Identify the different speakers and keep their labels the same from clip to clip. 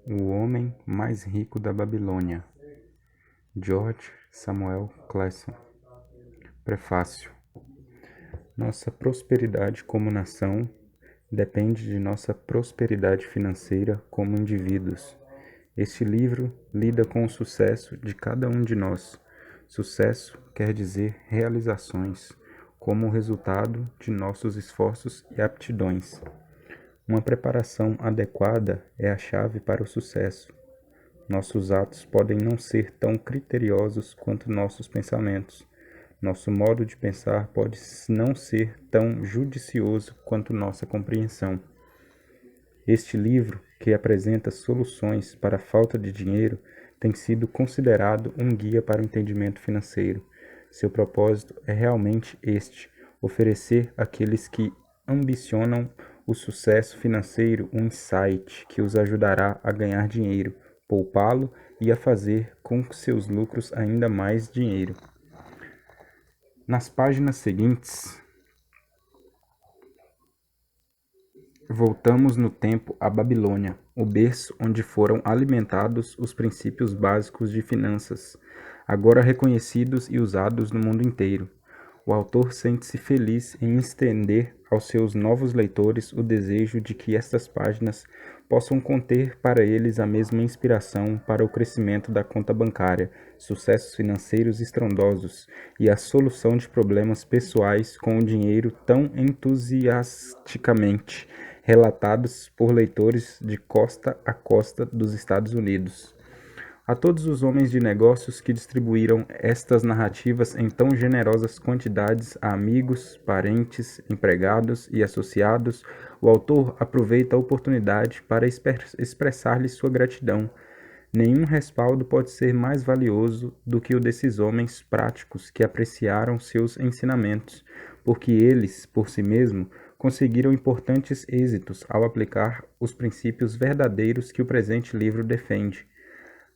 Speaker 1: O homem mais rico da Babilônia. George Samuel Clayson. Prefácio. Nossa prosperidade como nação depende de nossa prosperidade financeira como indivíduos. Este livro lida com o sucesso de cada um de nós. Sucesso quer dizer realizações, como resultado de nossos esforços e aptidões. Uma preparação adequada é a chave para o sucesso. Nossos atos podem não ser tão criteriosos quanto nossos pensamentos. Nosso modo de pensar pode não ser tão judicioso quanto nossa compreensão. Este livro, que apresenta soluções para a falta de dinheiro, tem sido considerado um guia para o entendimento financeiro. Seu propósito é realmente este: oferecer àqueles que ambicionam o sucesso financeiro um insight que os ajudará a ganhar dinheiro, poupá-lo e a fazer com seus lucros ainda mais dinheiro. Nas páginas seguintes, voltamos no tempo à Babilônia, o berço onde foram alimentados os princípios básicos de finanças, agora reconhecidos e usados no mundo inteiro. O autor sente-se feliz em estender aos seus novos leitores o desejo de que estas páginas possam conter para eles a mesma inspiração para o crescimento da conta bancária, sucessos financeiros estrondosos e a solução de problemas pessoais com o dinheiro tão entusiasticamente relatados por leitores de costa a costa dos Estados Unidos. A todos os homens de negócios que distribuíram estas narrativas em tão generosas quantidades a amigos, parentes, empregados e associados, o autor aproveita a oportunidade para expressar-lhes sua gratidão. Nenhum respaldo pode ser mais valioso do que o desses homens práticos que apreciaram seus ensinamentos, porque eles, por si mesmos, conseguiram importantes êxitos ao aplicar os princípios verdadeiros que o presente livro defende.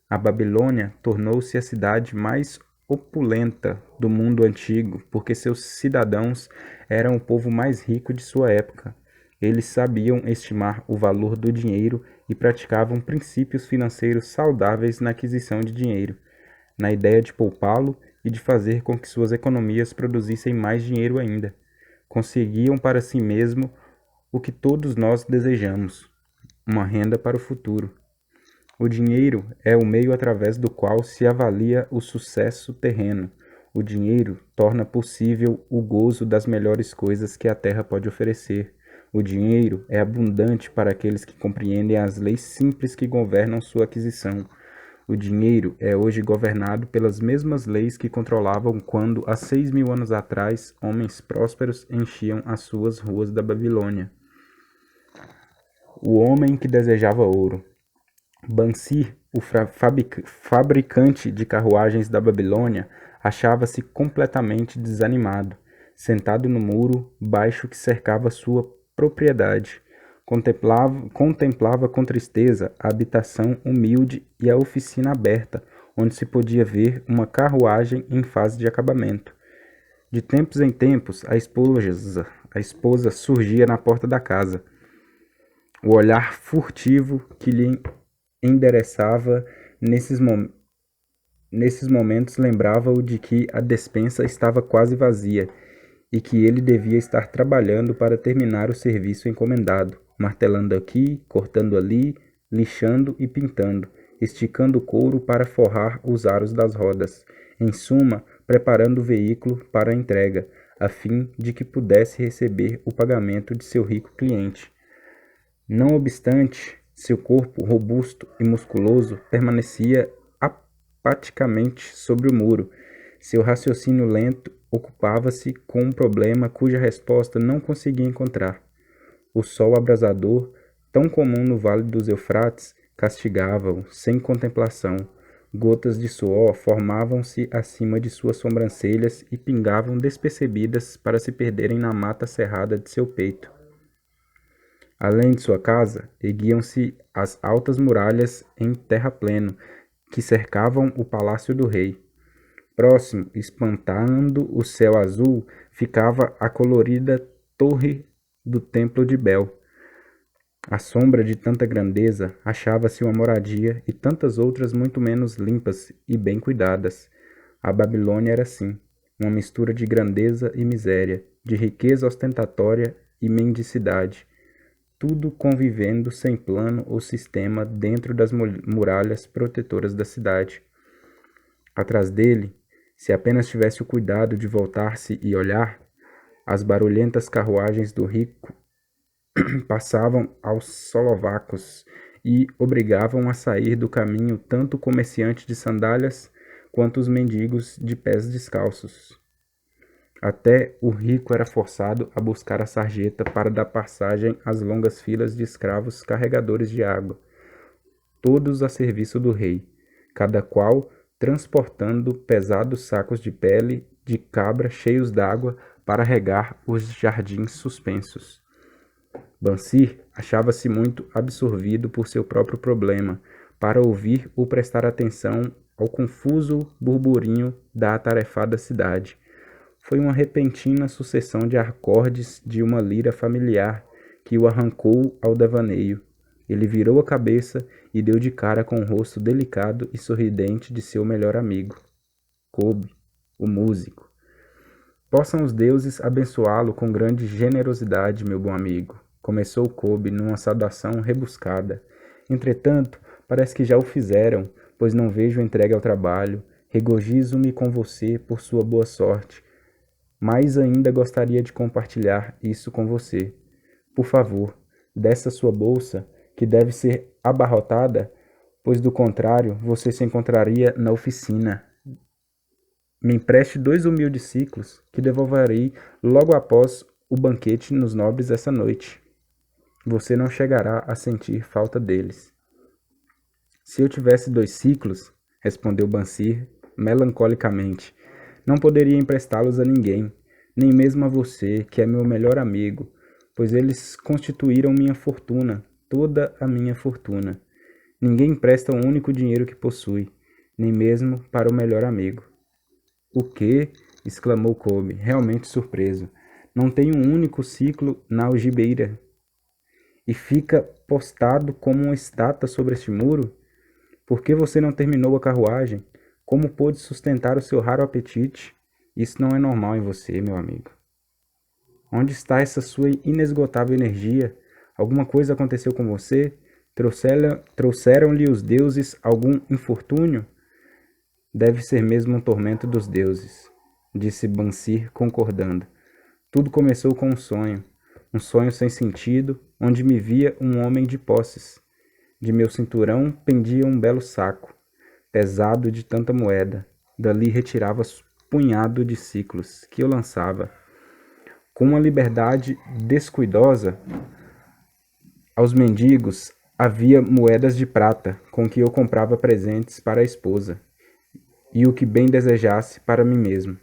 Speaker 1: A Babilônia tornou-se a cidade mais opulenta do mundo antigo, porque seus cidadãos eram o povo mais rico de sua época. Eles sabiam estimar o valor do dinheiro e praticavam princípios financeiros saudáveis na aquisição de dinheiro, na ideia de poupá-lo e de fazer com que suas economias produzissem mais dinheiro ainda. Conseguiam para si mesmo o que todos nós desejamos: uma renda para o futuro. O dinheiro é o meio através do qual se avalia o sucesso terreno. O dinheiro torna possível o gozo das melhores coisas que a terra pode oferecer. O dinheiro é abundante para aqueles que compreendem as leis simples que governam sua aquisição. O dinheiro é hoje governado pelas mesmas leis que controlavam quando, há 6.000 anos atrás, homens prósperos enchiam as suas ruas da Babilônia. O homem que desejava ouro. Bansi, o fabricante de carruagens da Babilônia, achava-se completamente desanimado, sentado no muro baixo que cercava sua propriedade. Contemplava com tristeza a habitação humilde e a oficina aberta, onde se podia ver uma carruagem em fase de acabamento. De tempos em tempos, a esposa surgia na porta da casa. O olhar furtivo que lhe endereçava nesses momentos lembrava-o de que a despensa estava quase vazia e que ele devia estar trabalhando para terminar o serviço encomendado, martelando aqui, cortando ali, lixando e pintando, esticando o couro para forrar os aros das rodas, em suma, preparando o veículo para a entrega, a fim de que pudesse receber o pagamento de seu rico cliente. Não obstante, seu corpo robusto e musculoso permanecia apaticamente sobre o muro. Seu raciocínio lento ocupava-se com um problema cuja resposta não conseguia encontrar. O sol abrasador, tão comum no Vale dos Eufrates, castigava-o sem contemplação. Gotas de suor formavam-se acima de suas sobrancelhas e pingavam despercebidas para se perderem na mata cerrada de seu peito. Além de sua casa, erguiam-se as altas muralhas em terrapleno que cercavam o palácio do rei. Próximo, espantando o céu azul, ficava a colorida torre do templo de Bel. À sombra de tanta grandeza, achava-se uma moradia e tantas outras muito menos limpas e bem cuidadas. A Babilônia era assim, uma mistura de grandeza e miséria, de riqueza ostentatória e mendicidade, tudo convivendo sem plano ou sistema dentro das muralhas protetoras da cidade. Atrás dele, se apenas tivesse o cuidado de voltar-se e olhar, as barulhentas carruagens do rico passavam aos solovacos e obrigavam a sair do caminho tanto o comerciante de sandálias quanto os mendigos de pés descalços. Até o rico era forçado a buscar a sarjeta para dar passagem às longas filas de escravos carregadores de água, todos a serviço do rei, cada qual transportando pesados sacos de pele de cabra cheios d'água para regar os jardins suspensos. Bansir achava-se muito absorvido por seu próprio problema, para ouvir ou prestar atenção ao confuso burburinho da atarefada cidade. Foi uma repentina sucessão de acordes de uma lira familiar que o arrancou ao devaneio. Ele virou a cabeça e deu de cara com o rosto delicado e sorridente de seu melhor amigo, Kobe, o músico. Possam os deuses abençoá-lo com grande generosidade, meu bom amigo, começou Kobe numa saudação rebuscada. Entretanto, parece que já o fizeram, pois não vejo entregue ao trabalho. Regozijo-me com você por sua boa sorte. Mas ainda gostaria de compartilhar isso com você. Por favor, dessa sua bolsa, que deve ser abarrotada, pois do contrário você se encontraria na oficina. Me empreste 2 humildes ciclos, que devolverei logo após o banquete nos nobres essa noite. Você não chegará a sentir falta deles. Se eu tivesse 2 ciclos, respondeu Bansir melancolicamente, não poderia emprestá-los a ninguém, nem mesmo a você, que é meu melhor amigo, pois eles constituíram minha fortuna, toda a minha fortuna. Ninguém empresta o único dinheiro que possui, nem mesmo para o melhor amigo. O quê? Exclamou Kobe, realmente surpreso. Não tem um único ciclo na algibeira e fica postado como uma estátua sobre este muro? Por que você não terminou a carruagem? Como pôde sustentar o seu raro apetite? Isso não é normal em você, meu amigo. Onde está essa sua inesgotável energia? Alguma coisa aconteceu com você? Trouxeram-lhe os deuses algum infortúnio? Deve ser mesmo um tormento dos deuses, disse Bansir, concordando. Tudo começou com um sonho sem sentido, onde me via um homem de posses. De meu cinturão pendia um belo saco, pesado de tanta moeda. Dali retirava punhado de ciclos, que eu lançava. Com uma liberdade descuidosa, aos mendigos havia moedas de prata, com que eu comprava presentes para a esposa, e o que bem desejasse para mim mesmo.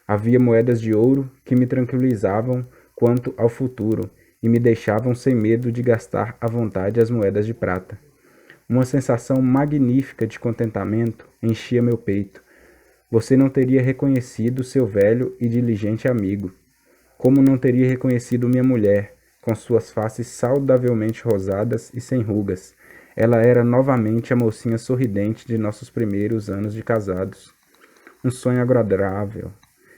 Speaker 1: Havia moedas de ouro que me tranquilizavam quanto ao futuro e me deixavam sem medo de gastar à vontade as moedas de prata. Uma sensação magnífica de contentamento enchia meu peito. Você não teria reconhecido seu velho e diligente amigo, como não teria reconhecido minha mulher, com suas faces saudavelmente rosadas e sem rugas. Ela era novamente a mocinha sorridente de nossos primeiros anos de casados. Um sonho agradável,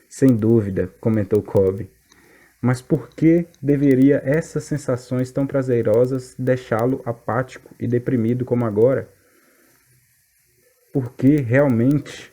Speaker 1: sem dúvida, comentou Kobe. Mas por que deveria essas sensações tão prazerosas deixá-lo apático e deprimido como agora? Por que realmente?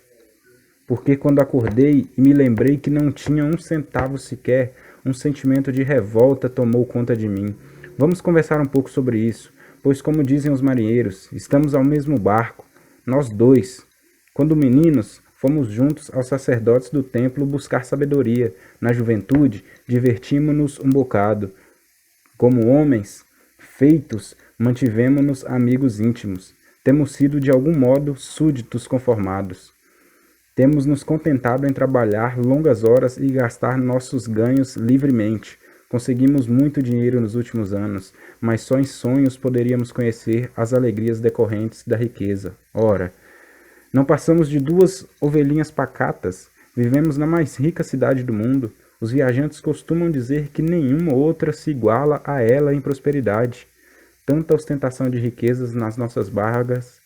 Speaker 1: Porque quando acordei e me lembrei que não tinha um centavo sequer, um sentimento de revolta tomou conta de mim. Vamos conversar um pouco sobre isso, pois como dizem os marinheiros, estamos ao mesmo barco, nós dois. Quando meninos, fomos juntos aos sacerdotes do templo buscar sabedoria. Na juventude, divertimos-nos um bocado. Como homens feitos, mantivemos-nos amigos íntimos. Temos sido de algum modo súditos conformados. Temos nos contentado em trabalhar longas horas e gastar nossos ganhos livremente. Conseguimos muito dinheiro nos últimos anos, mas só em sonhos poderíamos conhecer as alegrias decorrentes da riqueza. Ora, não passamos de 2 ovelhinhas pacatas. Vivemos na mais rica cidade do mundo. Os viajantes costumam dizer que nenhuma outra se iguala a ela em prosperidade. tanta ostentação de riquezas nas nossas barbas,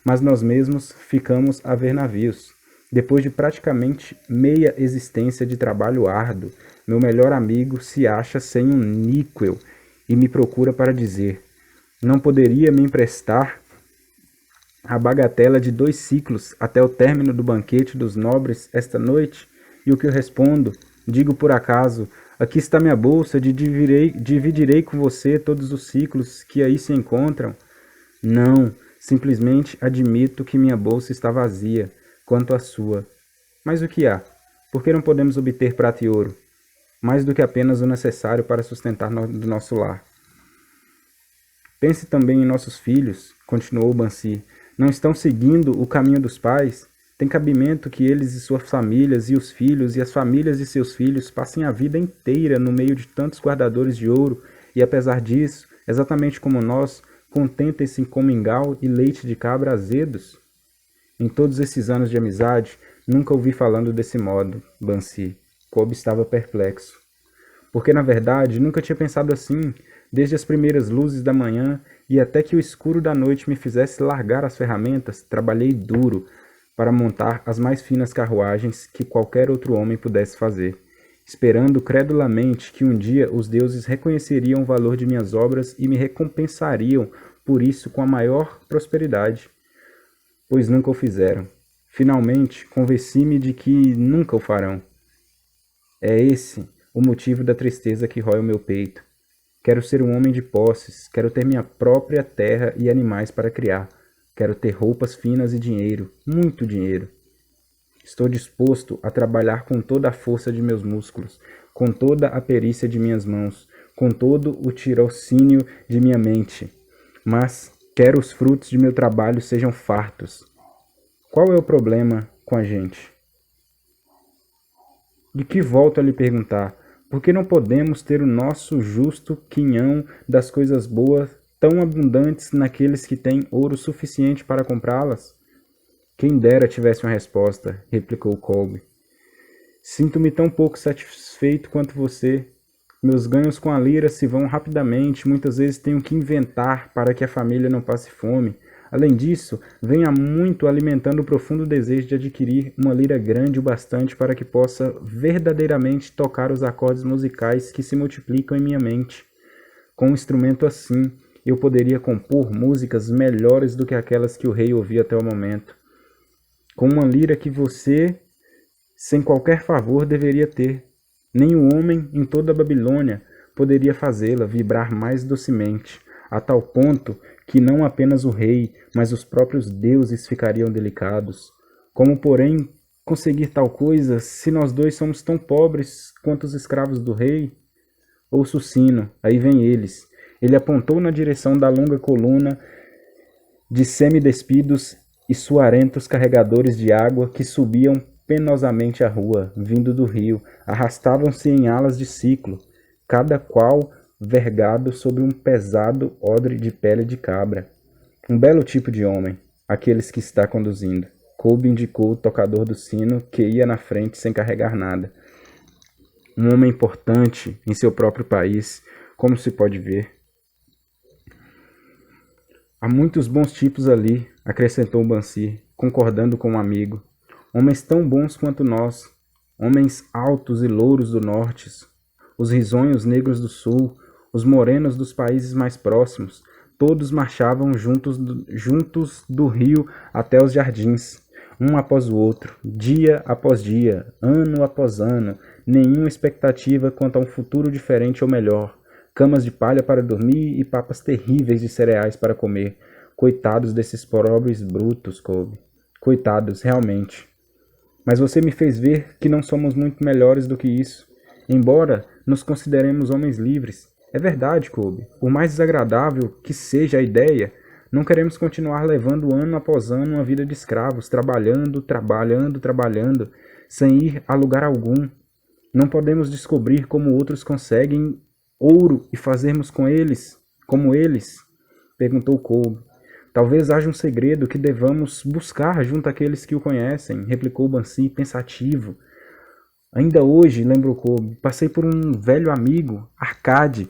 Speaker 1: mas nós mesmos ficamos a ver navios. Depois de praticamente meia existência de trabalho árduo, meu melhor amigo se acha sem um níquel e me procura para dizer: não poderia me emprestar a bagatela de 2 ciclos até o término do banquete dos nobres esta noite? E o que eu respondo? Digo por acaso: aqui está minha bolsa, dividirei com você todos os ciclos que aí se encontram? Não, simplesmente admito que minha bolsa está vazia, quanto à sua. Mas o que há? Por que não podemos obter prata e ouro? Mais do que apenas o necessário para sustentar do nosso lar. Pense também em nossos filhos, continuou Bansi. Não estão seguindo o caminho dos pais? Tem cabimento que eles e suas famílias, e os filhos e as famílias de seus filhos passem a vida inteira no meio de tantos guardadores de ouro, e apesar disso, exatamente como nós, contentem-se com mingau e leite de cabra azedos? Em todos esses anos de amizade, nunca ouvi falando desse modo, Bansi. Kobe estava perplexo. Porque, na verdade, nunca tinha pensado assim, desde as primeiras luzes da manhã e até que o escuro da noite me fizesse largar as ferramentas, trabalhei duro para montar as mais finas carruagens que qualquer outro homem pudesse fazer, esperando credulamente que um dia os deuses reconheceriam o valor de minhas obras e me recompensariam por isso com a maior prosperidade. Pois nunca o fizeram. Finalmente, convenci-me de que nunca o farão. É esse o motivo da tristeza que rói o meu peito. Quero ser um homem de posses, quero ter minha própria terra e animais para criar. Quero ter roupas finas e dinheiro, muito dinheiro. Estou disposto a trabalhar com toda a força de meus músculos, com toda a perícia de minhas mãos, com todo o tirocínio de minha mente. Mas quero os frutos de meu trabalho sejam fartos. Qual é o problema com a gente? De que volto a lhe perguntar? Por que não podemos ter o nosso justo quinhão das coisas boas tão abundantes naqueles que têm ouro suficiente para comprá-las? Quem dera tivesse uma resposta, replicou Kolbe. Sinto-me tão pouco satisfeito quanto você. Meus ganhos com a lira se vão rapidamente, muitas vezes tenho que inventar para que a família não passe fome. Além disso, venho há muito alimentando o profundo desejo de adquirir uma lira grande o bastante para que possa verdadeiramente tocar os acordes musicais que se multiplicam em minha mente. Com um instrumento assim, eu poderia compor músicas melhores do que aquelas que o rei ouvia até o momento. Com uma lira que você, sem qualquer favor, deveria ter. Nenhum homem em toda a Babilônia poderia fazê-la vibrar mais docemente, a tal ponto que não apenas o rei, mas os próprios deuses ficariam delicados. Como, porém, conseguir tal coisa se nós dois somos tão pobres quanto os escravos do rei? Ouço o sino, aí vem eles. Ele apontou na direção da longa coluna de semidespidos e suarentos carregadores de água que subiam penosamente a rua, vindo do rio, arrastavam-se em alas de ciclo, cada qual vergado sobre um pesado odre de pele de cabra. Um belo tipo de homem, aqueles que está conduzindo. Kolbe indicou o tocador do sino que ia na frente sem carregar nada. Um homem importante em seu próprio país, como se pode ver. Há muitos bons tipos ali, acrescentou Bansi, concordando com um amigo. Homens tão bons quanto nós, homens altos e louros do norte, os risonhos negros do sul, os morenos dos países mais próximos, todos marchavam juntos do rio até os jardins, um após o outro, dia após dia, ano após ano, nenhuma expectativa quanto a um futuro diferente ou melhor, camas de palha para dormir e papas terríveis de cereais para comer. Coitados desses pobres brutos, Kolbe. Coitados, realmente. Mas você me fez ver que não somos muito melhores do que isso, embora nos consideremos homens livres. É verdade, Kolbe. Por mais desagradável que seja a ideia, não queremos continuar levando ano após ano uma vida de escravos, trabalhando, sem ir a lugar algum. Não podemos descobrir como outros conseguem ouro e fazermos com eles, como eles? Perguntou Kolbe. Talvez haja um segredo que devamos buscar junto àqueles que o conhecem, replicou Bansi, pensativo. Ainda hoje, lembrou Kolbe, passei por um velho amigo, Arcade,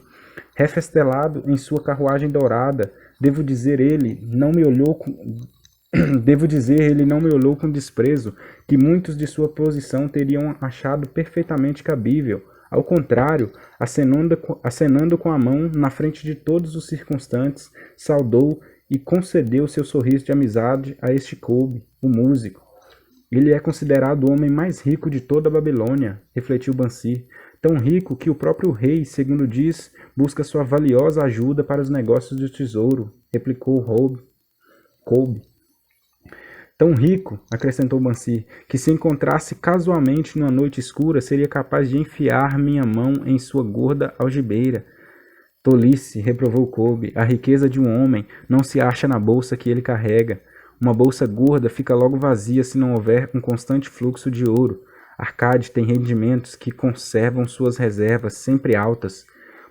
Speaker 1: refestelado em sua carruagem dourada, devo dizer ele não me olhou com devo dizer ele não me olhou com desprezo, que muitos de sua posição teriam achado perfeitamente cabível. Ao contrário, acenando com a mão na frente de todos os circunstantes, saudou e concedeu seu sorriso de amizade a este Kolbe, o músico. Ele é considerado o homem mais rico de toda a Babilônia, refletiu Bansi, tão rico que o próprio rei, segundo diz, busca sua valiosa ajuda para os negócios de tesouro, replicou Kolbe. Tão rico, acrescentou Bansi, que se encontrasse casualmente numa noite escura, seria capaz de enfiar minha mão em sua gorda algibeira. Tolice, reprovou Kolbe, a riqueza de um homem não se acha na bolsa que ele carrega. Uma bolsa gorda fica logo vazia se não houver um constante fluxo de ouro. Arcade tem rendimentos que conservam suas reservas sempre altas,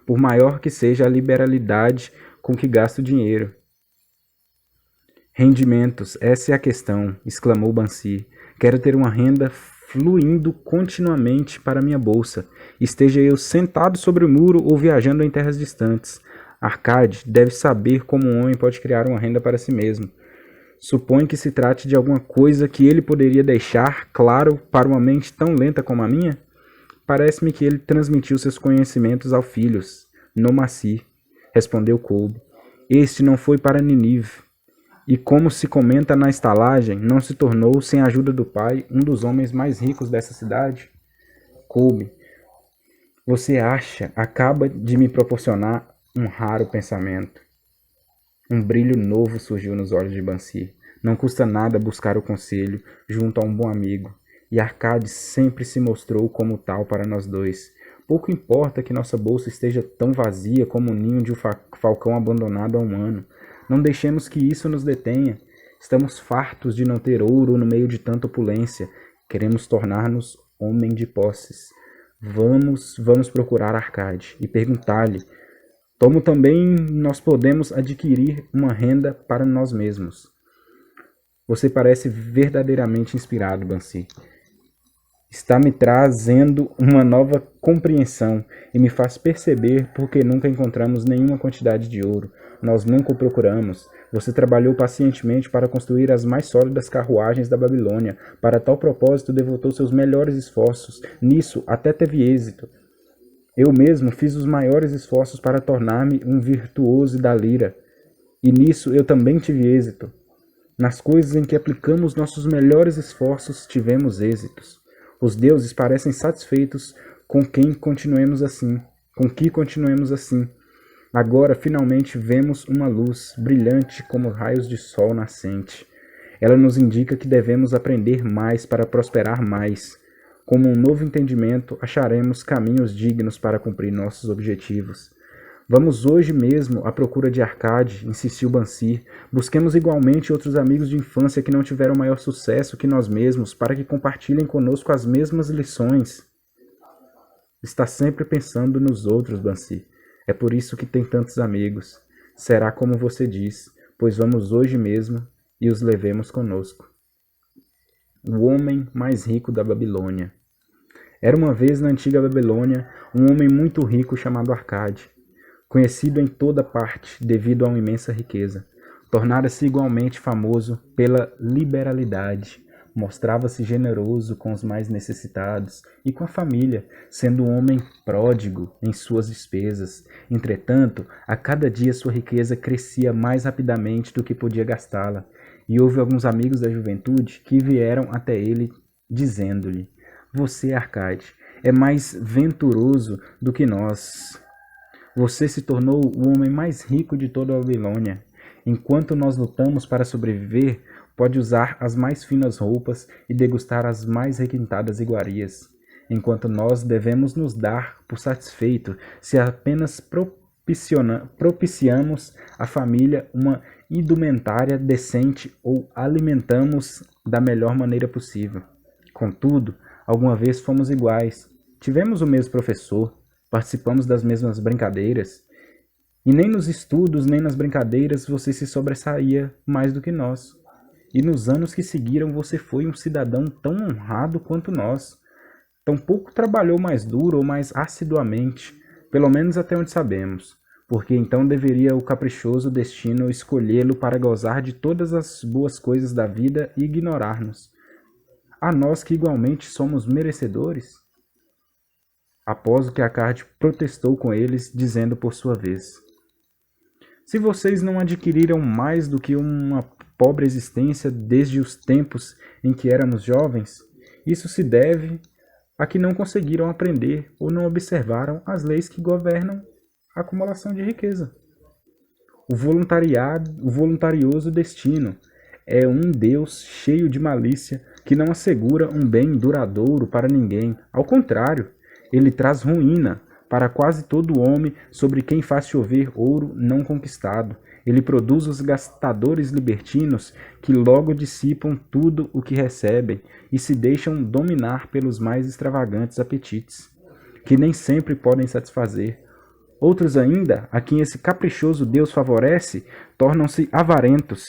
Speaker 1: por maior que seja a liberalidade com que gasta o dinheiro. Rendimentos, essa é a questão, exclamou Bansi. Quero ter uma renda fluindo continuamente para minha bolsa, esteja eu sentado sobre o muro ou viajando em terras distantes. Arcade deve saber como um homem pode criar uma renda para si mesmo. Supõe que se trate de alguma coisa que ele poderia deixar claro para uma mente tão lenta como a minha? Parece-me que ele transmitiu seus conhecimentos aos filhos, Nomassi, respondeu Kolbe. Este não foi para Ninive. E como se comenta na estalagem, não se tornou, sem a ajuda do pai, um dos homens mais ricos dessa cidade? Kolbe, você acaba de me proporcionar um raro pensamento. Um brilho novo surgiu nos olhos de Bansi. Não custa nada buscar o conselho junto a um bom amigo. E Arcade sempre se mostrou como tal para nós dois. Pouco importa que nossa bolsa esteja tão vazia como o ninho de um falcão abandonado há um ano. Não deixemos que isso nos detenha. Estamos fartos de não ter ouro no meio de tanta opulência. Queremos tornar-nos homem de posses. Vamos procurar Arcade e perguntar-lhe como também nós podemos adquirir uma renda para nós mesmos. Você parece verdadeiramente inspirado, Bansi. Está me trazendo uma nova compreensão e me faz perceber por que nunca encontramos nenhuma quantidade de ouro. Nós nunca o procuramos. Você trabalhou pacientemente para construir as mais sólidas carruagens da Babilônia. Para tal propósito, devotou seus melhores esforços. Nisso, até teve êxito. Eu mesmo fiz os maiores esforços para tornar-me um virtuoso da lira. E nisso eu também tive êxito. Nas coisas em que aplicamos nossos melhores esforços, tivemos êxitos. Os deuses parecem satisfeitos com que continuemos assim. Agora, finalmente, vemos uma luz brilhante como raios de sol nascente. Ela nos indica que devemos aprender mais para prosperar mais. Como um novo entendimento, acharemos caminhos dignos para cumprir nossos objetivos. Vamos hoje mesmo à procura de Arcade, insistiu Bansi. Busquemos igualmente outros amigos de infância que não tiveram maior sucesso que nós mesmos, para que compartilhem conosco as mesmas lições. Está sempre pensando nos outros, Bansi. É por isso que tem tantos amigos. Será como você diz, pois vamos hoje mesmo e os levemos conosco. O homem mais rico da Babilônia. Era uma vez na antiga Babilônia um homem muito rico chamado Arcade, conhecido em toda parte devido a uma imensa riqueza. Tornara-se igualmente famoso pela liberalidade. Mostrava-se generoso com os mais necessitados e com a família, sendo um homem pródigo em suas despesas. Entretanto, a cada dia sua riqueza crescia mais rapidamente do que podia gastá-la, e houve alguns amigos da juventude que vieram até ele, dizendo-lhe: Você, Arcade, é mais venturoso do que nós. Você se tornou o homem mais rico de toda a Babilônia. Enquanto nós lutamos para sobreviver, pode usar as mais finas roupas e degustar as mais requintadas iguarias. Enquanto nós devemos nos dar por satisfeito se apenas propiciamos à família uma indumentária decente ou alimentamos da melhor maneira possível. Contudo, alguma vez fomos iguais. Tivemos o mesmo professor, participamos das mesmas brincadeiras, e nem nos estudos nem nas brincadeiras você se sobressaía mais do que nós. E nos anos que seguiram você foi um cidadão tão honrado quanto nós. Tampouco trabalhou mais duro ou mais assiduamente, pelo menos até onde sabemos. porque então deveria o caprichoso destino escolhê-lo para gozar de todas as boas coisas da vida e ignorar-nos. A nós que igualmente somos merecedores? Após o que Acarte protestou com eles, dizendo por sua vez: se vocês não adquiriram mais do que uma pobre existência desde os tempos em que éramos jovens, isso se deve a que não conseguiram aprender ou não observaram as leis que governam a acumulação de riqueza. O voluntarioso destino é um Deus cheio de malícia que não assegura um bem duradouro para ninguém. Ao contrário, ele traz ruína para quase todo homem sobre quem faz chover ouro não conquistado. Ele produz os gastadores libertinos que logo dissipam tudo o que recebem e se deixam dominar pelos mais extravagantes apetites, que nem sempre podem satisfazer. Outros ainda, a quem esse caprichoso Deus favorece, tornam-se avarentos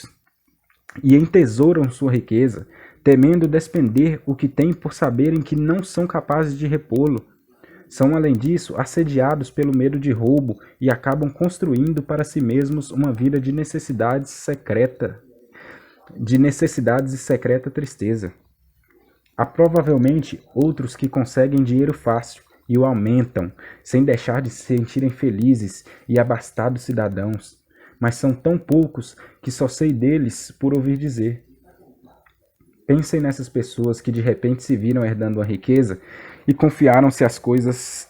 Speaker 1: e entesouram sua riqueza, temendo despender o que têm por saberem que não são capazes de repô-lo. São, além disso, assediados pelo medo de roubo e acabam construindo para si mesmos uma vida de necessidades e secreta tristeza. Há provavelmente outros que conseguem dinheiro fácil e o aumentam, sem deixar de se sentirem felizes e abastados cidadãos, mas são tão poucos que só sei deles por ouvir dizer. Pensem nessas pessoas que de repente se viram herdando a riqueza e confiaram se as coisas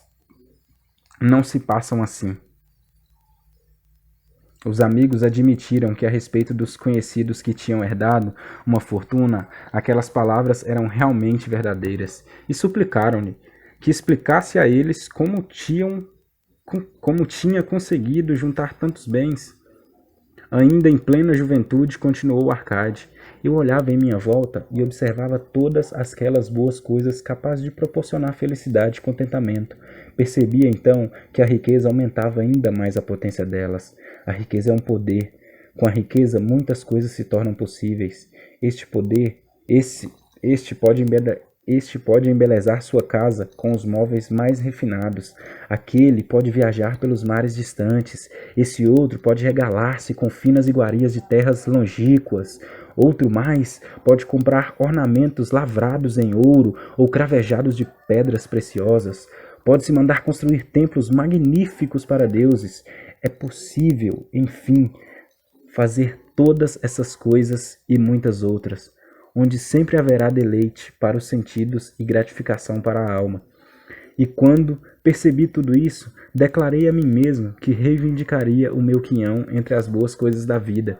Speaker 1: não se passam assim. Os amigos admitiram que a respeito dos conhecidos que tinham herdado uma fortuna, aquelas palavras eram realmente verdadeiras, e suplicaram-lhe que explicasse a eles como tinha conseguido juntar tantos bens. Ainda em plena juventude, continuou Arcade, eu olhava em minha volta e observava todas aquelas boas coisas capazes de proporcionar felicidade e contentamento. Percebia então que a riqueza aumentava ainda mais a potência delas. A riqueza é um poder. Com a riqueza, muitas coisas se tornam possíveis. Este pode embelezar sua casa com os móveis mais refinados. Aquele pode viajar pelos mares distantes. Esse outro pode regalar-se com finas iguarias de terras longínquas. Outro mais pode comprar ornamentos lavrados em ouro ou cravejados de pedras preciosas. Pode-se mandar construir templos magníficos para deuses. É possível, enfim, fazer todas essas coisas e muitas outras, onde sempre haverá deleite para os sentidos e gratificação para a alma. E quando percebi tudo isso, declarei a mim mesmo que reivindicaria o meu quinhão entre as boas coisas da vida.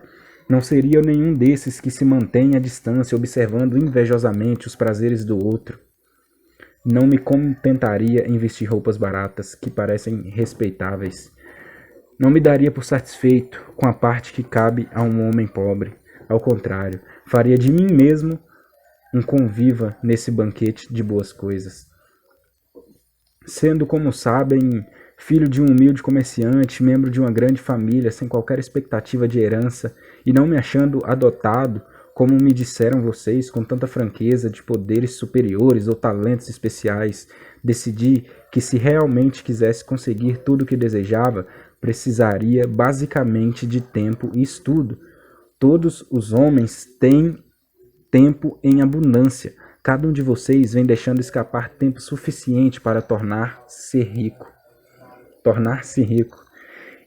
Speaker 1: Não seria nenhum desses que se mantém à distância observando invejosamente os prazeres do outro. Não me contentaria em vestir roupas baratas que parecem respeitáveis. Não me daria por satisfeito com a parte que cabe a um homem pobre. Ao contrário, faria de mim mesmo um conviva nesse banquete de boas coisas. Sendo, como sabem, filho de um humilde comerciante, membro de uma grande família, sem qualquer expectativa de herança, e não me achando adotado, como me disseram vocês com tanta franqueza, de poderes superiores ou talentos especiais, decidi que se realmente quisesse conseguir tudo o que desejava, precisaria basicamente de tempo e estudo. Todos os homens têm tempo em abundância. Cada um de vocês vem deixando escapar tempo suficiente para tornar-se rico.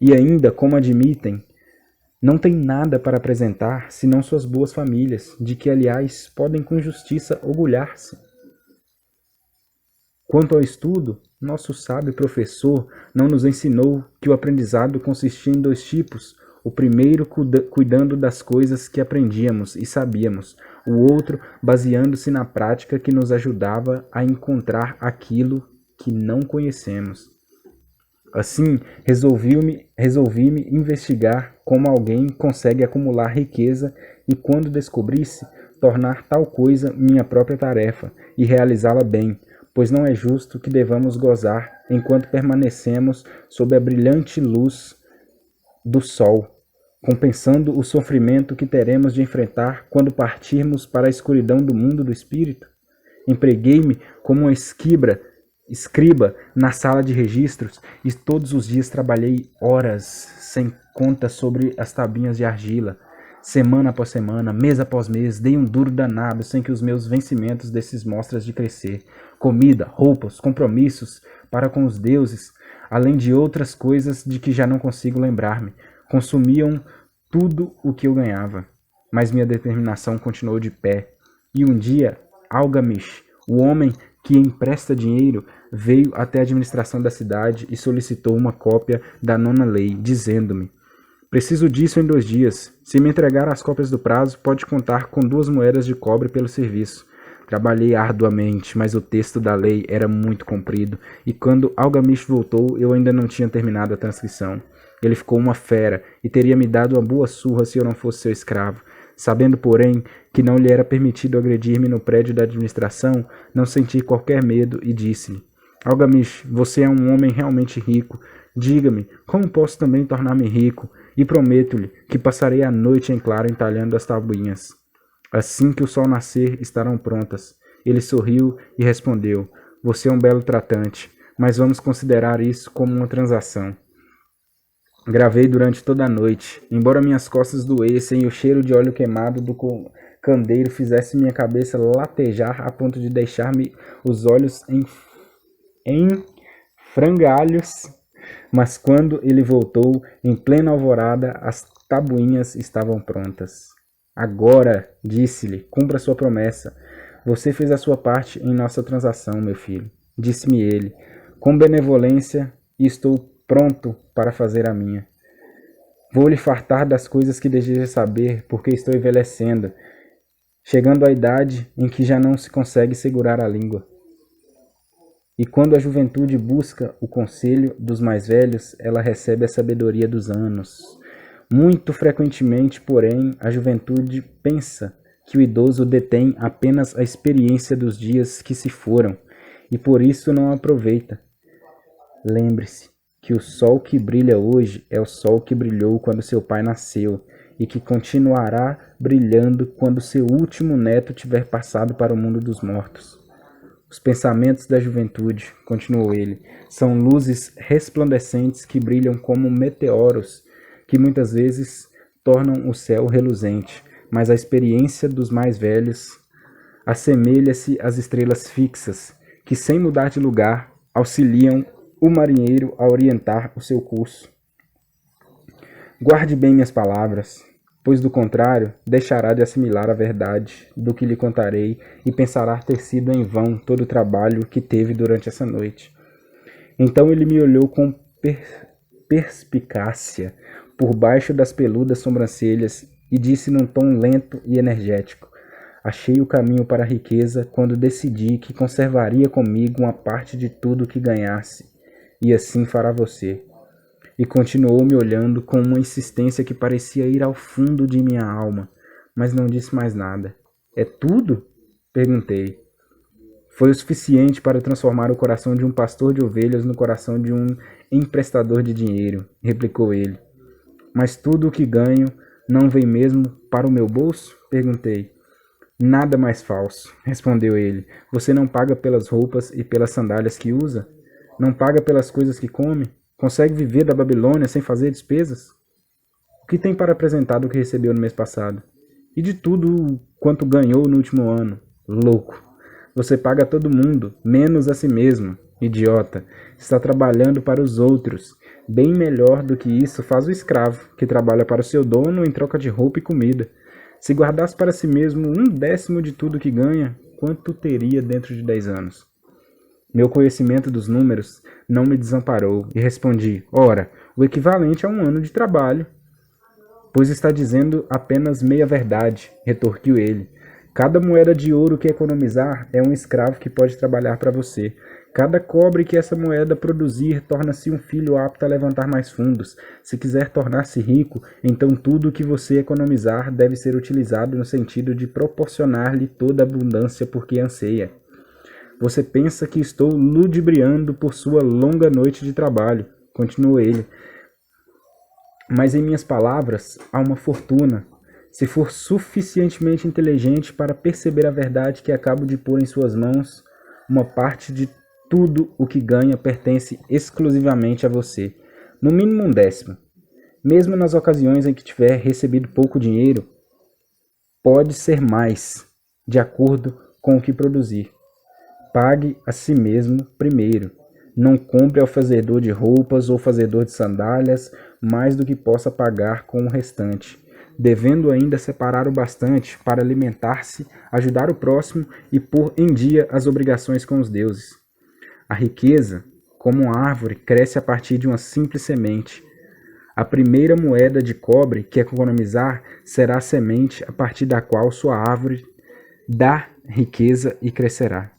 Speaker 1: E ainda, como admitem, não tem nada para apresentar senão suas boas famílias, de que, aliás, podem com justiça orgulhar-se. Quanto ao estudo, nosso sábio professor não nos ensinou que o aprendizado consistia em 2 tipos. O primeiro cuidando das coisas que aprendíamos e sabíamos, o outro baseando-se na prática que nos ajudava a encontrar aquilo que não conhecemos. Assim, resolvi-me investigar como alguém consegue acumular riqueza e, quando descobrisse, tornar tal coisa minha própria tarefa e realizá-la bem, pois não é justo que devamos gozar enquanto permanecemos sob a brilhante luz do sol, compensando o sofrimento que teremos de enfrentar quando partirmos para a escuridão do mundo do espírito. Empreguei-me como uma esquibra escriba na sala de registros e todos os dias trabalhei horas sem conta sobre as tabuinhas de argila. Semana após semana, mês após mês, dei um duro danado sem que os meus vencimentos desses mostras de crescer. Comida, roupas, compromissos para com os deuses, além de outras coisas de que já não consigo lembrar-me, consumiam tudo o que eu ganhava. Mas minha determinação continuou de pé. E um dia, Algamish, o homem que empresta dinheiro, veio até a administração da cidade e solicitou uma cópia da nona lei, dizendo-me: preciso disso em 2 dias. Se me entregar as cópias do prazo, pode contar com 2 moedas de cobre pelo serviço. Trabalhei arduamente, mas o texto da lei era muito comprido, e quando Algamish voltou, eu ainda não tinha terminado a transcrição. Ele ficou uma fera, e teria me dado uma boa surra se eu não fosse seu escravo. Sabendo, porém, que não lhe era permitido agredir-me no prédio da administração, não senti qualquer medo e disse-lhe: Algamish, você é um homem realmente rico. Diga-me, como posso também tornar-me rico? E prometo-lhe que passarei a noite em claro entalhando as tabuinhas. Assim que o sol nascer, estarão prontas. Ele sorriu e respondeu: você é um belo tratante, mas vamos considerar isso como uma transação. Gravei durante toda a noite, embora minhas costas doessem e o cheiro de óleo queimado do candeeiro fizesse minha cabeça latejar a ponto de deixar-me os olhos em frangalhos. Mas quando ele voltou, em plena alvorada, as tabuinhas estavam prontas. Agora, disse-lhe, cumpra sua promessa. Você fez a sua parte em nossa transação, meu filho. Disse-me ele, com benevolência, e estou pronto para fazer a minha. Vou lhe fartar das coisas que deseja saber, porque estou envelhecendo, chegando à idade em que já não se consegue segurar a língua. E quando a juventude busca o conselho dos mais velhos, ela recebe a sabedoria dos anos. Muito frequentemente, porém, a juventude pensa que o idoso detém apenas a experiência dos dias que se foram, e por isso não aproveita. Lembre-se que o sol que brilha hoje é o sol que brilhou quando seu pai nasceu, e que continuará brilhando quando seu último neto tiver passado para o mundo dos mortos. Os pensamentos da juventude, continuou ele, são luzes resplandecentes que brilham como meteoros, que muitas vezes tornam o céu reluzente, mas a experiência dos mais velhos assemelha-se às estrelas fixas, que sem mudar de lugar auxiliam o marinheiro a orientar o seu curso. Guarde bem minhas palavras, pois do contrário deixará de assimilar a verdade do que lhe contarei e pensará ter sido em vão todo o trabalho que teve durante essa noite. Então ele me olhou com perspicácia por baixo das peludas sobrancelhas e disse num tom lento e energético: achei o caminho para a riqueza quando decidi que conservaria comigo uma parte de tudo que ganhasse, e assim fará você. E continuou me olhando com uma insistência que parecia ir ao fundo de minha alma, mas não disse mais nada. É tudo? Perguntei. Foi o suficiente para transformar o coração de um pastor de ovelhas no coração de um emprestador de dinheiro, replicou ele. Mas tudo o que ganho não vem mesmo para o meu bolso? Perguntei. Nada mais falso, respondeu ele. Você não paga pelas roupas e pelas sandálias que usa? Não paga pelas coisas que come? Consegue viver da Babilônia sem fazer despesas? O que tem para apresentar do que recebeu no mês passado? E de tudo quanto ganhou no último ano? Louco! Você paga a todo mundo, menos a si mesmo. Idiota! Está trabalhando para os outros. Bem melhor do que isso faz o escravo, que trabalha para o seu dono em troca de roupa e comida. Se guardasse para si mesmo 1/10 de tudo que ganha, quanto teria dentro de 10 anos? Meu conhecimento dos números não me desamparou e respondi: ora, o equivalente a 1 ano de trabalho. Pois está dizendo apenas meia verdade, retorquiu ele. Cada moeda de ouro que economizar é um escravo que pode trabalhar para você. Cada cobre que essa moeda produzir torna-se um filho apto a levantar mais fundos. Se quiser tornar-se rico, então tudo o que você economizar deve ser utilizado no sentido de proporcionar-lhe toda a abundância por que anseia. Você pensa que estou ludibriando por sua longa noite de trabalho, continuou ele. Mas em minhas palavras há uma fortuna. Se for suficientemente inteligente para perceber a verdade que acabo de pôr em suas mãos, uma parte de Tudo o que ganha pertence exclusivamente a você, no mínimo um décimo. Mesmo nas ocasiões em que tiver recebido pouco dinheiro, pode ser mais, de acordo com o que produzir. Pague a si mesmo primeiro. Não compre ao fazedor de roupas ou fazedor de sandálias mais do que possa pagar com o restante, devendo ainda separar o bastante para alimentar-se, ajudar o próximo e pôr em dia as obrigações com os deuses. A riqueza, como uma árvore, cresce a partir de uma simples semente. A primeira moeda de cobre que economizar será a semente a partir da qual sua árvore dá riqueza e crescerá.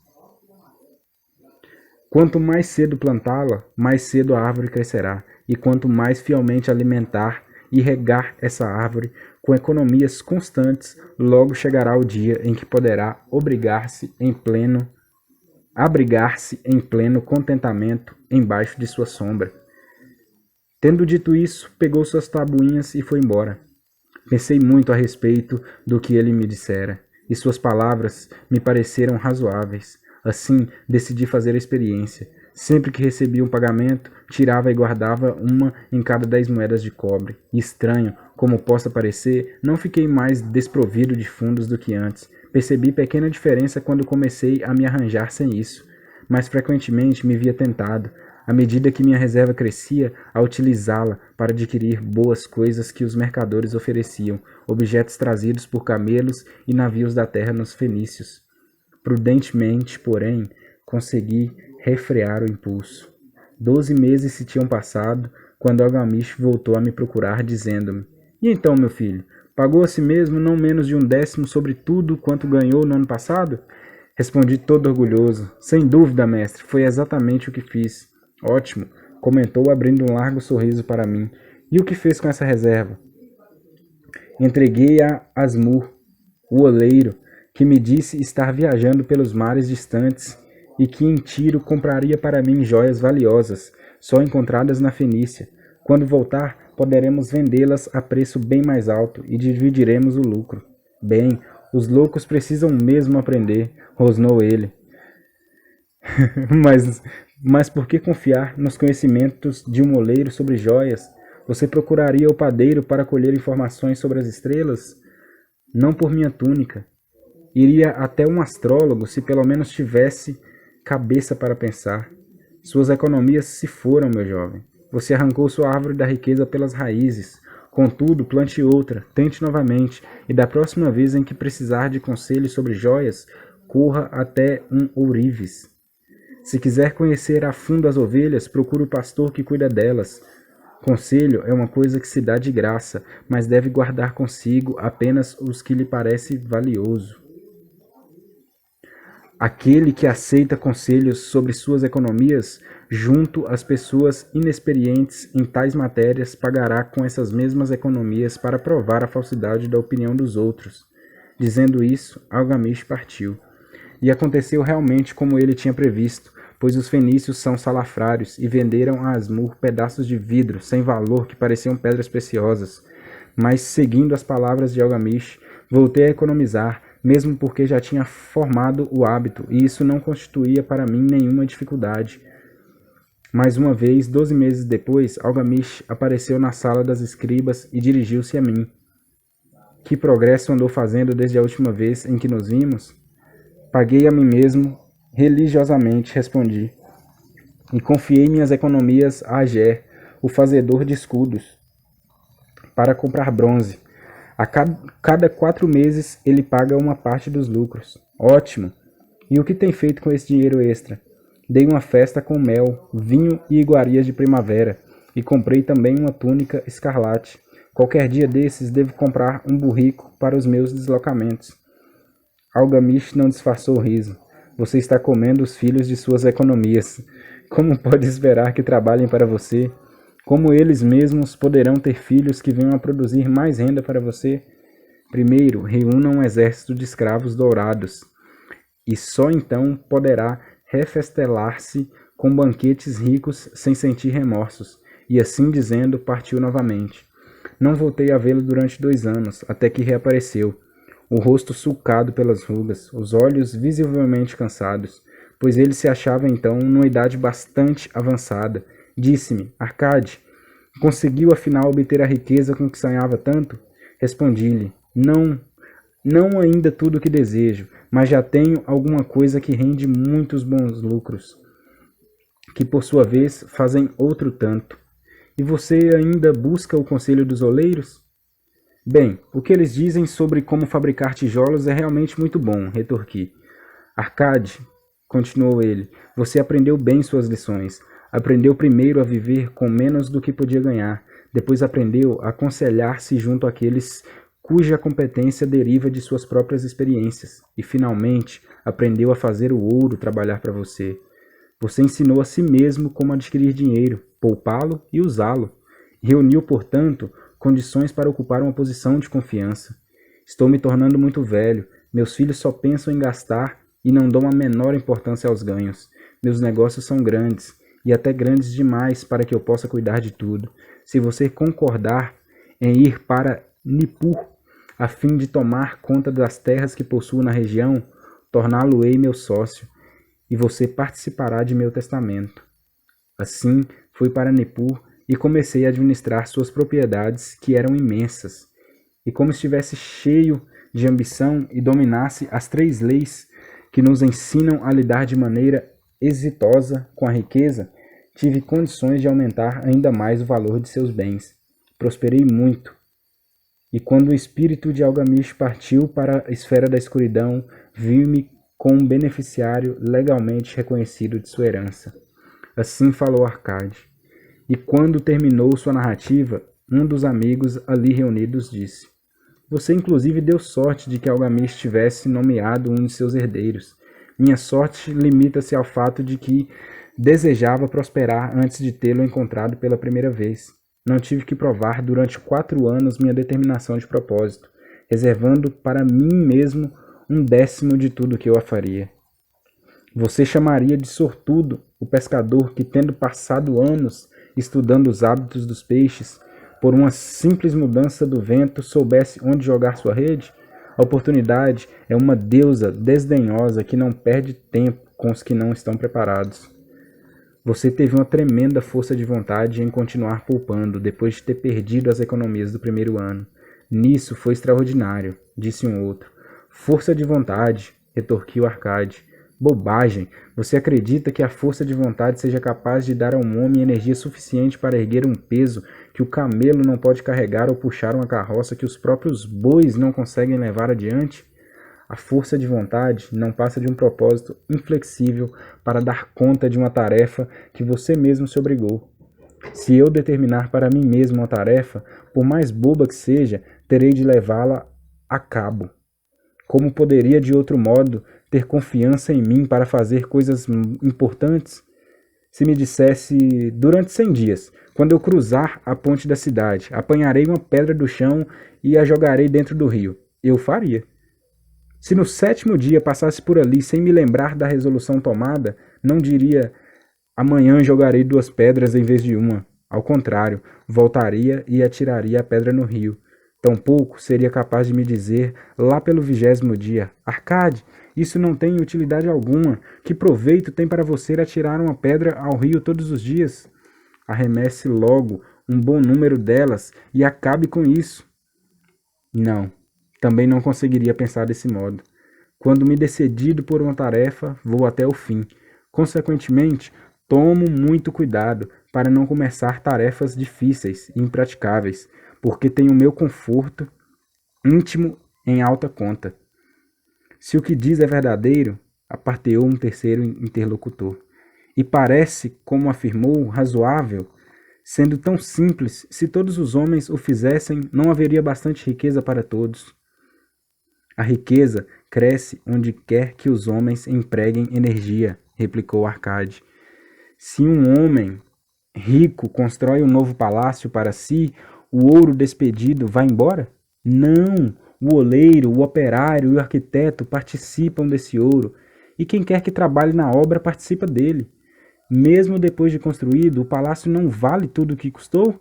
Speaker 1: Quanto mais cedo plantá-la, mais cedo a árvore crescerá, e quanto mais fielmente alimentar e regar essa árvore com economias constantes, logo chegará o dia em que poderá abrigar-se em pleno contentamento embaixo de sua sombra. Tendo dito isso, pegou suas tabuinhas e foi embora. Pensei muito a respeito do que ele me dissera, e suas palavras me pareceram razoáveis. Assim, decidi fazer a experiência. Sempre que recebia um pagamento, tirava e guardava uma em cada 10 moedas de cobre. E estranho, como possa parecer, não fiquei mais desprovido de fundos do que antes. Percebi pequena diferença quando comecei a me arranjar sem isso. Mas frequentemente me via tentado, à medida que minha reserva crescia, a utilizá-la para adquirir boas coisas que os mercadores ofereciam, objetos trazidos por camelos e navios da terra nos fenícios. Prudentemente, porém, consegui refrear o impulso. 12 meses se tinham passado, quando Algamish voltou a me procurar, dizendo-me: E então, meu filho, pagou a si mesmo não menos de um décimo sobre tudo quanto ganhou no ano passado? Respondi todo orgulhoso: Sem dúvida, mestre, foi exatamente o que fiz. Ótimo, comentou, abrindo um largo sorriso para mim. E o que fez com essa reserva? Entreguei a Asmur, o oleiro, que me disse estar viajando pelos mares distantes e que em Tiro compraria para mim joias valiosas, só encontradas na Fenícia. Quando voltar, poderemos vendê-las a preço bem mais alto e dividiremos o lucro. Bem, os loucos precisam mesmo aprender, rosnou ele. mas por que confiar nos conhecimentos de um oleiro sobre joias? Você procuraria o padeiro para colher informações sobre as estrelas? Não por minha túnica. Iria até um astrólogo se pelo menos tivesse cabeça para pensar. Suas economias se foram, meu jovem. Você arrancou sua árvore da riqueza pelas raízes. Contudo, plante outra, tente novamente, e da próxima vez em que precisar de conselhos sobre joias, corra até um ourives. Se quiser conhecer a fundo as ovelhas, procure o pastor que cuida delas. Conselho é uma coisa que se dá de graça, mas deve guardar consigo apenas os que lhe parece valioso. Aquele que aceita conselhos sobre suas economias, junto às pessoas inexperientes em tais matérias, pagará com essas mesmas economias para provar a falsidade da opinião dos outros. Dizendo isso, Algamish partiu. E aconteceu realmente como ele tinha previsto, pois os fenícios são salafrários e venderam a Asmur pedaços de vidro sem valor que pareciam pedras preciosas. Mas, seguindo as palavras de Algamish, voltei a economizar, mesmo porque já tinha formado o hábito, e isso não constituía para mim nenhuma dificuldade. Mais uma vez, 12 meses depois, Algamish apareceu na sala das escribas e dirigiu-se a mim. Que progresso andou fazendo desde a última vez em que nos vimos? Paguei a mim mesmo, religiosamente, respondi, e confiei minhas economias a Ager, o fazedor de escudos, para comprar bronze. A cada 4 meses ele paga uma parte dos lucros. Ótimo! E o que tem feito com esse dinheiro extra? Dei uma festa com mel, vinho e iguarias de primavera, e comprei também uma túnica escarlate. Qualquer dia desses devo comprar um burrico para os meus deslocamentos. Algamish não disfarçou o riso. Você está comendo os filhos de suas economias. Como pode esperar que trabalhem para você? Como eles mesmos poderão ter filhos que venham a produzir mais renda para você? Primeiro, reúna um exército de escravos dourados, e só então poderá refestelar-se com banquetes ricos sem sentir remorsos. E assim dizendo, partiu novamente. Não voltei a vê-lo durante 2 anos, até que reapareceu, o rosto sulcado pelas rugas, os olhos visivelmente cansados. pois ele se achava então numa idade bastante avançada. Disse-me: Arcade, conseguiu afinal obter a riqueza com que sonhava tanto? Respondi-lhe: Não, não ainda tudo o que desejo, mas já tenho alguma coisa que rende muitos bons lucros, que por sua vez fazem outro tanto. E você ainda busca o conselho dos oleiros? Bem, o que eles dizem sobre como fabricar tijolos é realmente muito bom, retorqui. Arcade, continuou ele, você aprendeu bem suas lições. Aprendeu primeiro a viver com menos do que podia ganhar. Depois aprendeu a aconselhar-se junto àqueles cuja competência deriva de suas próprias experiências. E, finalmente, aprendeu a fazer o ouro trabalhar para você. Você ensinou a si mesmo como adquirir dinheiro, poupá-lo e usá-lo. Reuniu, portanto, condições para ocupar uma posição de confiança. Estou me tornando muito velho. Meus filhos só pensam em gastar e não dão a menor importância aos ganhos. Meus negócios são grandes, e até grandes demais para que eu possa cuidar de tudo. Se você concordar em ir para Nippur, a fim de tomar conta das terras que possuo na região, torná-lo-ei meu sócio, e você participará de meu testamento. Assim, fui para Nippur e comecei a administrar suas propriedades, que eram imensas. E como estivesse cheio de ambição e dominasse as 3 leis que nos ensinam a lidar de maneira exitosa com a riqueza, tive condições de aumentar ainda mais o valor de seus bens. Prosperei muito. E quando o espírito de Algamish partiu para a esfera da escuridão, vi-me com um beneficiário legalmente reconhecido de sua herança. Assim falou Arcade. E quando terminou sua narrativa, um dos amigos ali reunidos disse: Você inclusive deu sorte de que Algamish tivesse nomeado um de seus herdeiros. Minha sorte limita-se ao fato de que desejava prosperar antes de tê-lo encontrado pela primeira vez. Não tive que provar durante 4 anos minha determinação de propósito, reservando para mim mesmo 1/10 de tudo que eu faria. Você chamaria de sortudo o pescador que, tendo passado anos estudando os hábitos dos peixes, por uma simples mudança do vento, soubesse onde jogar sua rede? A oportunidade é uma deusa desdenhosa que não perde tempo com os que não estão preparados. Você teve uma tremenda força de vontade em continuar poupando, depois de ter perdido as economias do primeiro ano. Nisso foi extraordinário, disse um outro. Força de vontade, retorquiu Arcade. Bobagem! Você acredita que a força de vontade seja capaz de dar a um homem energia suficiente para erguer um peso que o camelo não pode carregar ou puxar uma carroça que os próprios bois não conseguem levar adiante? A força de vontade não passa de um propósito inflexível para dar conta de uma tarefa que você mesmo se obrigou. Se eu determinar para mim mesmo uma tarefa, por mais boba que seja, terei de levá-la a cabo. Como poderia, de outro modo, ter confiança em mim para fazer coisas importantes? Se me dissesse, durante 100 dias, quando eu cruzar a ponte da cidade, apanharei uma pedra do chão e a jogarei dentro do rio, eu faria. Se no 7º dia passasse por ali sem me lembrar da resolução tomada, não diria, amanhã jogarei 2 pedras em vez de uma. Ao contrário, voltaria e atiraria a pedra no rio. Tampouco seria capaz de me dizer, lá pelo 20º dia, Arcade, isso não tem utilidade alguma. Que proveito tem para você atirar uma pedra ao rio todos os dias? Arremesse logo um bom número delas e acabe com isso. Não, também não conseguiria pensar desse modo. Quando me decido por uma tarefa, vou até o fim. Consequentemente, tomo muito cuidado para não começar tarefas difíceis e impraticáveis, porque tenho meu conforto íntimo em alta conta. Se o que diz é verdadeiro, aparteou um terceiro interlocutor, e parece, como afirmou, razoável, sendo tão simples, se todos os homens o fizessem, não haveria bastante riqueza para todos. A riqueza cresce onde quer que os homens empreguem energia, replicou Arcade. Se um homem rico constrói um novo palácio para si, o ouro despedido vai embora? Não! O oleiro, o operário e o arquiteto participam desse ouro, e quem quer que trabalhe na obra participa dele. Mesmo depois de construído, o palácio não vale tudo o que custou?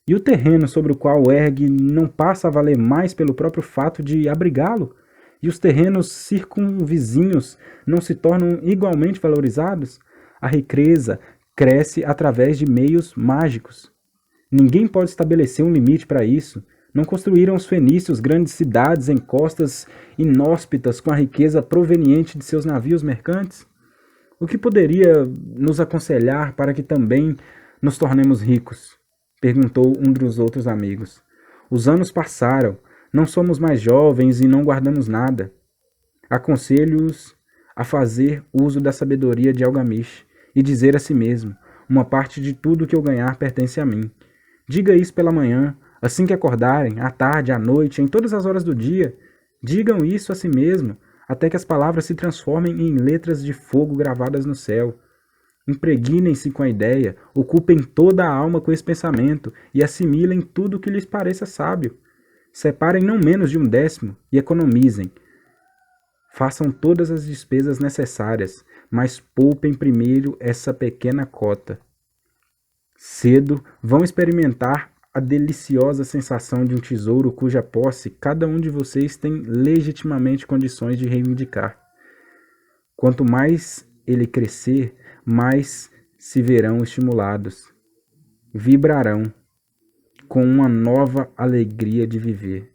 Speaker 1: E o terreno sobre o qual ergue não passa a valer mais pelo próprio fato de abrigá-lo? E os terrenos circunvizinhos não se tornam igualmente valorizados? A riqueza cresce através de meios mágicos. Ninguém pode estabelecer um limite para isso. Não construíram os fenícios grandes cidades em costas inóspitas com a riqueza proveniente de seus navios mercantes? O que poderia nos aconselhar para que também nos tornemos ricos? Perguntou um dos outros amigos. Os anos passaram, não somos mais jovens e não guardamos nada. Aconselho-os a fazer uso da sabedoria de Algamish e dizer a si mesmo: uma parte de tudo que eu ganhar pertence a mim. Diga isso pela manhã, assim que acordarem, à tarde, à noite, em todas as horas do dia. Digam isso a si mesmo, até que as palavras se transformem em letras de fogo gravadas no céu. Impregnem-se com a ideia, ocupem toda a alma com esse pensamento e assimilem tudo o que lhes pareça sábio. Separem não menos de 1/10 e economizem. Façam todas as despesas necessárias, mas poupem primeiro essa pequena cota. Cedo vão experimentar a deliciosa sensação de um tesouro cuja posse cada um de vocês tem legitimamente condições de reivindicar. Quanto mais ele crescer, mais se verão estimulados, vibrarão com uma nova alegria de viver.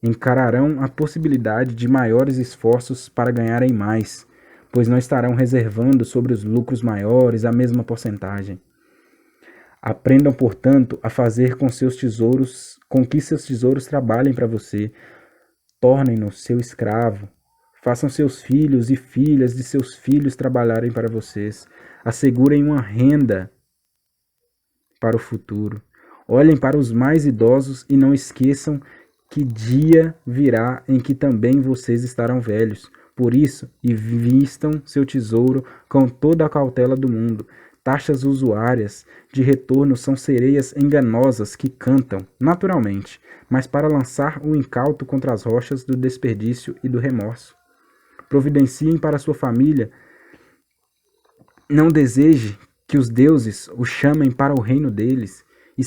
Speaker 1: Encararão a possibilidade de maiores esforços para ganharem mais, pois não estarão reservando sobre os lucros maiores a mesma porcentagem. Aprendam, portanto, a fazer com que seus tesouros trabalhem para você. Tornem-no seu escravo. Façam seus filhos e filhas de seus filhos trabalharem para vocês. Assegurem uma renda para o futuro. Olhem para os mais idosos e não esqueçam que dia virá em que também vocês estarão velhos. Por isso, invistam seu tesouro com toda a cautela do mundo. Taxas usuárias de retorno são sereias enganosas que cantam, naturalmente, mas para lançar o incauto contra as rochas do desperdício e do remorso. Providenciem para sua família. Não deseje que os deuses o chamem para o reino deles, e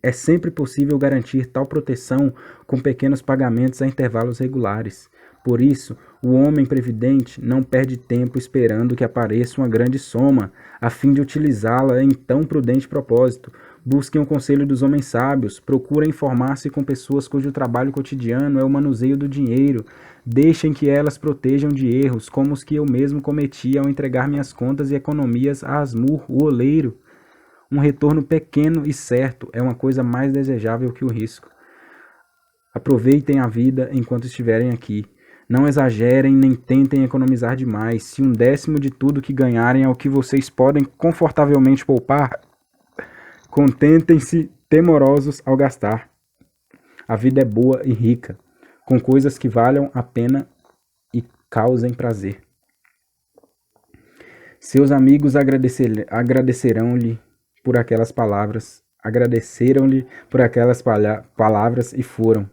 Speaker 1: é sempre possível garantir tal proteção com pequenos pagamentos a intervalos regulares. Por isso, o homem previdente não perde tempo esperando que apareça uma grande soma, a fim de utilizá-la em tão prudente propósito. Busquem o conselho dos homens sábios, procurem informar-se com pessoas cujo trabalho cotidiano é o manuseio do dinheiro. Deixem que elas protejam de erros, como os que eu mesmo cometi ao entregar minhas contas e economias a Asmur, o oleiro. Um retorno pequeno e certo é uma coisa mais desejável que o risco. Aproveitem a vida enquanto estiverem aqui. Não exagerem nem tentem economizar demais. Se 1/10 de tudo que ganharem é o que vocês podem confortavelmente poupar, contentem-se temorosos ao gastar. A vida é boa e rica, com coisas que valham a pena e causem prazer. Seus amigos agradeceram-lhe por aquelas palavras, palavras e foram.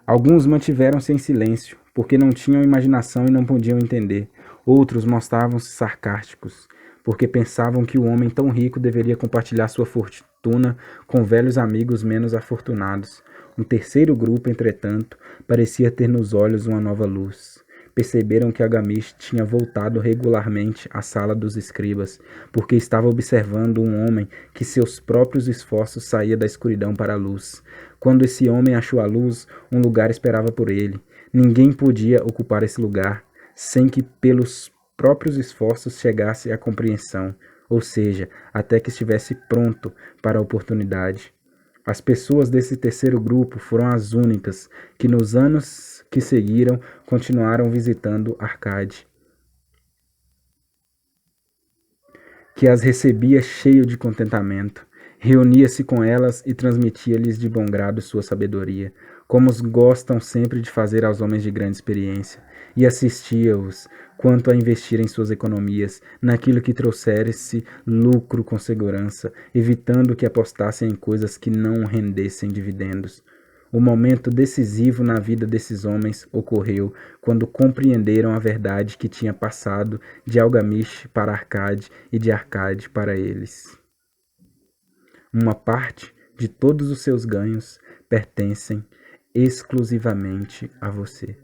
Speaker 1: Alguns mantiveram-se em silêncio, porque não tinham imaginação e não podiam entender. Outros mostravam-se sarcásticos, porque pensavam que o homem tão rico deveria compartilhar sua fortuna com velhos amigos menos afortunados. Um terceiro grupo, entretanto, parecia ter nos olhos uma nova luz. Perceberam que Algamish tinha voltado regularmente à sala dos escribas, porque estava observando um homem que seus próprios esforços saía da escuridão para a luz. Quando esse homem achou a luz, um lugar esperava por ele. Ninguém podia ocupar esse lugar sem que pelos próprios esforços chegasse à compreensão, ou seja, até que estivesse pronto para a oportunidade. As pessoas desse terceiro grupo foram as únicas que nos anos que seguiram continuaram visitando Arcade, que as recebia cheio de contentamento. Reunia-se com elas e transmitia-lhes de bom grado sua sabedoria, como os gostam sempre de fazer aos homens de grande experiência, e assistia-os quanto a investir em suas economias, naquilo que trouxesse lucro com segurança, evitando que apostassem em coisas que não rendessem dividendos. O momento decisivo na vida desses homens ocorreu quando compreenderam a verdade que tinha passado de Algamish para Arcade e de Arcade para eles. Uma parte de todos os seus ganhos pertencem exclusivamente a você.